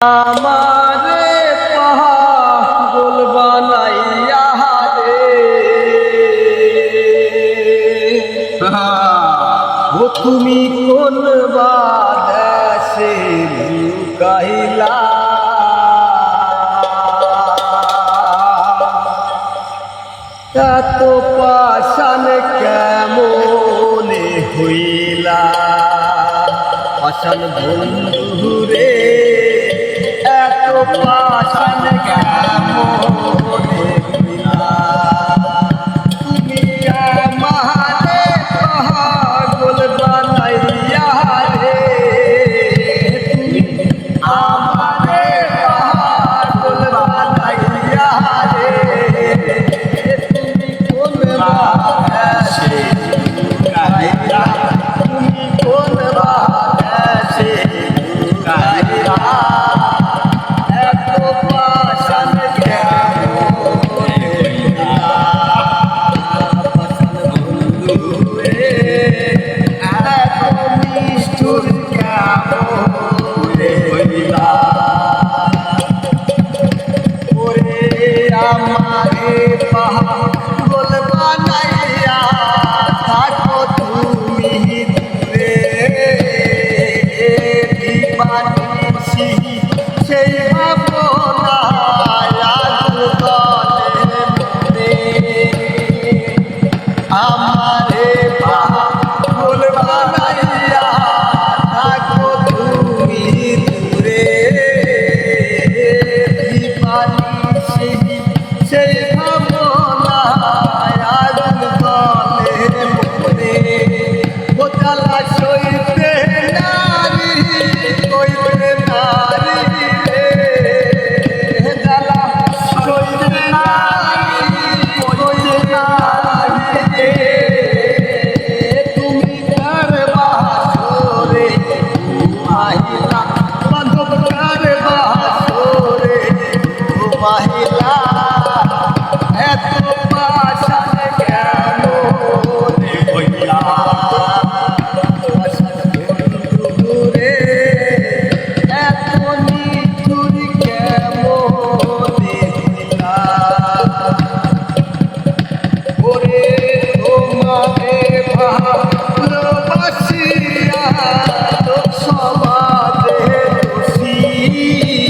আমারে পাগল বানাইয়া রে ও তুমি কোন বাদেশে লুকাইলা এত পাষাণ কেমনে হইলা পাষাণ বন্ধু রে এত পাষাণ কেমনে হইলা তুমি আমারে পাগল বানাইয়া রে তুমি আমারে পাগল বানাইয়া রে তুমি কোন বাদেশে লুকাইলা তুমি কোন বাদেশে লুকাইলা এত পাষাণ কেমনে হইলা পাষাণ বন্ধু রে এত নিষ্ঠুর কেমনে হইলা ওরে আমারে পাগল বানাইয়া থাকো তুমি দূরে দিবানিশি সেই ভাবনা আগুনে মনে আমারে পাগল বানাইয়া থাকো তুমি দূরে দিবানিশি সেই ভাবনা আগুনে মনে ও জ্বালা সইতে নারী কইতে নারী রে জ্বালা সইতে নারী কইতে নারী রে তুমি কার বাসরে ঘুমাইলা বান্ধব কার বাসরে ঘুমাইলা এত পাষাণ কেমনে হইলা পাষাণ বন্ধু রে এত নিষ্ঠুর কেমনে হইলা ওরে তোমারে ভালোবাসিয়া সমাজে দোষিয়া